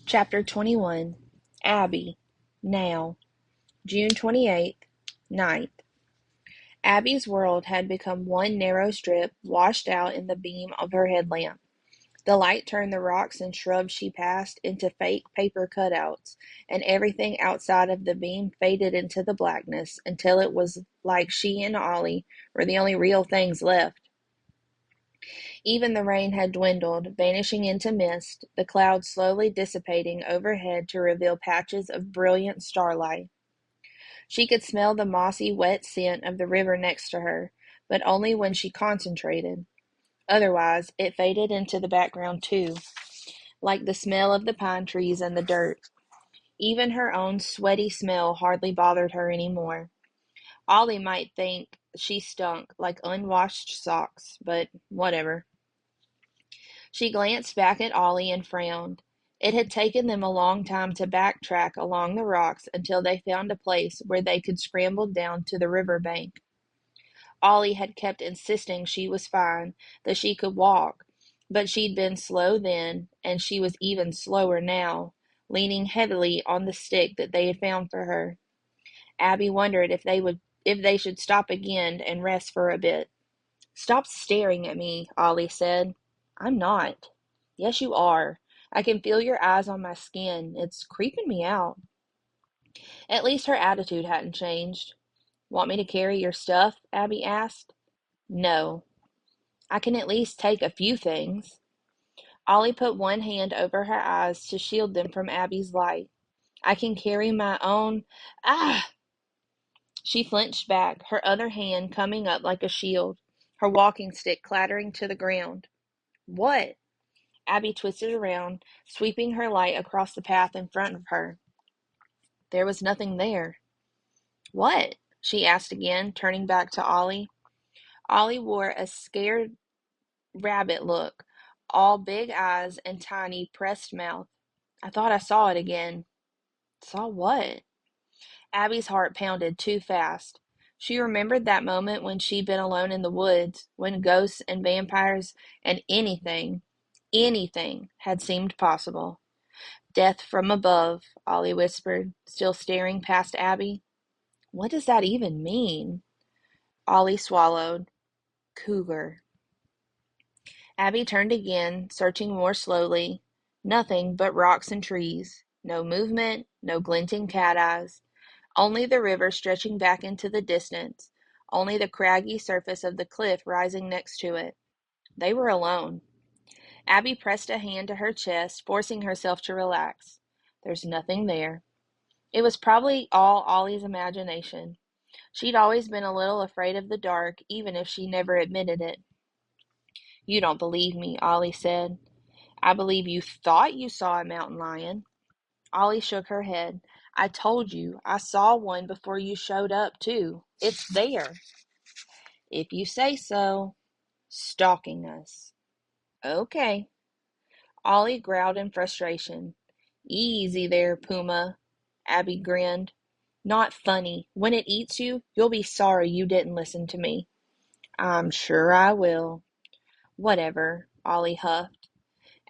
Chapter 21 Abby Now June 28th, Night. Abby's world had become one narrow strip washed out in the beam of her headlamp. The light turned the rocks and shrubs she passed into fake paper cutouts, and everything outside of the beam faded into the blackness until it was like she and Ollie were the only real things left. Even the rain had dwindled, vanishing into mist, the clouds slowly dissipating overhead to reveal patches of brilliant starlight. She could smell the mossy, wet scent of the river next to her, but only when she concentrated. Otherwise, it faded into the background too, like the smell of the pine trees and the dirt. Even her own sweaty smell hardly bothered her any more. Ollie might think she stunk like unwashed socks, but whatever. She glanced back at Ollie and frowned. It had taken them a long time to backtrack along the rocks until they found a place where they could scramble down to the river bank. Ollie had kept insisting she was fine, that she could walk, but she'd been slow then, and she was even slower now, leaning heavily on the stick that they had found for her. Abby wondered if they should stop again and rest for a bit. "Stop staring at me," Ollie said. "I'm not." "Yes, you are. I can feel your eyes on my skin. It's creeping me out." At least her attitude hadn't changed. "Want me to carry your stuff?" Abby asked. "No. I can at least take a few things." Ollie put one hand over her eyes to shield them from Abby's light. "I can carry my own—" Ah! She flinched back, her other hand coming up like a shield, her walking stick clattering to the ground. "What?" Abby twisted around, sweeping her light across the path in front of her. There was nothing there. "What?" she asked again, turning back to Ollie. Ollie wore a scared rabbit look, all big eyes and tiny, pressed mouth. "I thought I saw it again." "Saw what?" Abby's heart pounded too fast. She remembered that moment when she'd been alone in the woods, when ghosts and vampires and anything had seemed possible. "Death from above," Ollie whispered, still staring past Abby. "What does that even mean?" Ollie swallowed. "Cougar." Abby turned again, searching more slowly. Nothing but rocks and trees. No movement, no glinting cat eyes. Only the river stretching back into the distance. Only the craggy surface of the cliff rising next to it. They were alone. Abby pressed a hand to her chest, forcing herself to relax. There's nothing there. It was probably all Ollie's imagination. She'd always been a little afraid of the dark, even if she never admitted it. "You don't believe me," Ollie said. "I believe you thought you saw a mountain lion." Ollie shook her head. "I told you, I saw one before you showed up, too. It's there." "If you say so." "Stalking us." "Okay." Ollie growled in frustration. "Easy there, Puma." Abby grinned. "Not funny. When it eats you, you'll be sorry you didn't listen to me." "I'm sure I will." "Whatever," Ollie huffed.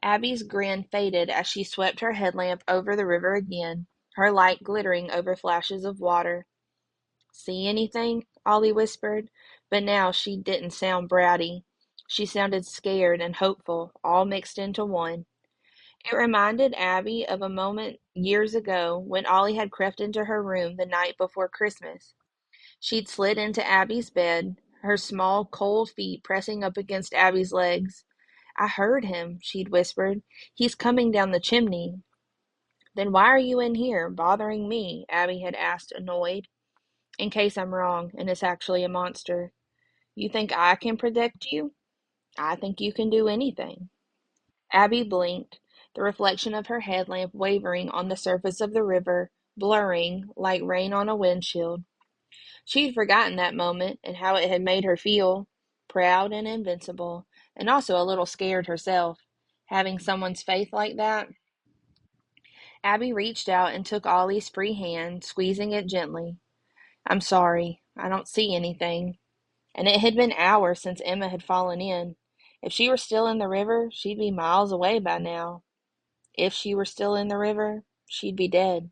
Abby's grin faded as she swept her headlamp over the river again, her light glittering over flashes of water. "See anything?" Ollie whispered, but now she didn't sound bratty. She sounded scared and hopeful, all mixed into one. It reminded Abby of a moment years ago when Ollie had crept into her room the night before Christmas. She'd slid into Abby's bed, her small, cold feet pressing up against Abby's legs. "I heard him," she'd whispered. "He's coming down the chimney." "Then why are you in here, bothering me?" Abby had asked, annoyed. "In case I'm wrong, and it's actually a monster." "You think I can protect you?" "I think you can do anything." Abby blinked, the reflection of her headlamp wavering on the surface of the river, blurring like rain on a windshield. She'd forgotten that moment and how it had made her feel, proud and invincible, and also a little scared herself. Having someone's faith like that. Abby reached out and took Ollie's free hand, squeezing it gently. "I'm sorry. I don't see anything." And it had been hours since Emma had fallen in. If she were still in the river, she'd be miles away by now. If she were still in the river, she'd be dead.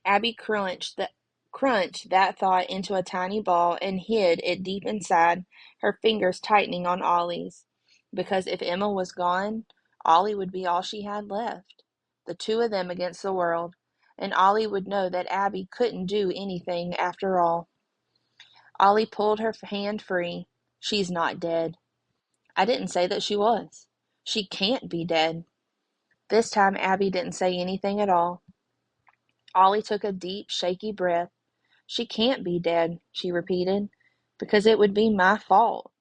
Abby crunched that thought into a tiny ball and hid it deep inside, her fingers tightening on Ollie's. Because if Emma was gone, Ollie would be all she had left. The two of them against the world, and Ollie would know that Abby couldn't do anything after all. Ollie pulled her hand free. She's not dead. I didn't say that she was. She can't be dead. This time Abby didn't say anything at all. Ollie took a deep, shaky breath. She can't be dead, she repeated, because it would be my fault.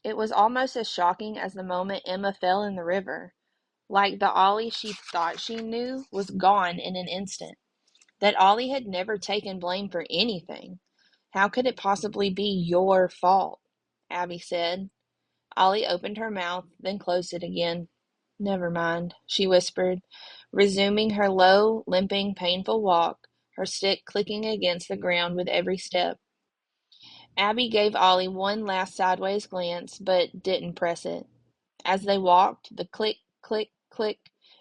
It was almost as shocking as the moment Emma fell in the river, like the Ollie she thought she knew was gone in an instant, that Ollie had never taken blame for anything. How could it possibly be your fault? Abby said. Ollie opened her mouth, then closed it again. Never mind, she whispered, resuming her low, limping, painful walk, her stick clicking against the ground with every step. Abby gave Ollie one last sideways glance, but didn't press it. As they walked, the click, click, click,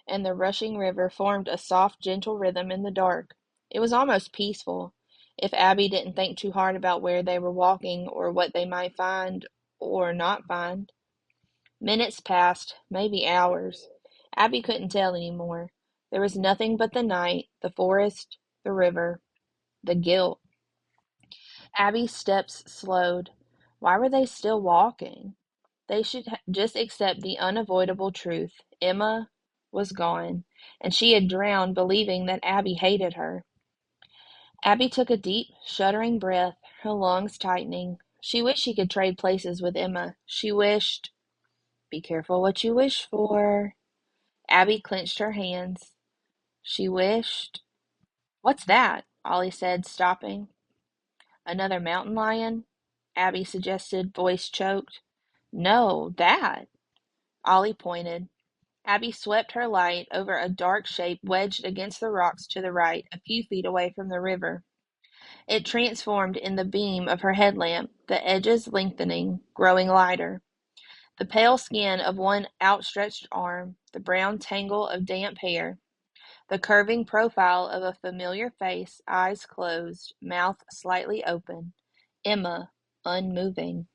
and the rushing river formed a soft, gentle rhythm in the dark. It was almost peaceful, if Abby didn't think too hard about where they were walking or what they might find or not find. Minutes passed, maybe hours. Abby couldn't tell any more. There was nothing but the night, the forest, the river, the guilt. Abby's steps slowed. Why were they still walking? They should just accept the unavoidable truth. Emma was gone, and she had drowned believing that Abby hated her. Abby took a deep, shuddering breath, her lungs tightening. She wished she could trade places with Emma. She wished. Be careful what you wish for. Abby clenched her hands. She wished. What's that? Ollie said, stopping. Another mountain lion? Abby suggested, voice choked. No, that. Ollie pointed. Abby swept her light over a dark shape wedged against the rocks to the right, a few feet away from the river. It transformed in the beam of her headlamp, the edges lengthening, growing lighter. The pale skin of one outstretched arm, the brown tangle of damp hair, the curving profile of a familiar face, eyes closed, mouth slightly open. Emma, unmoving.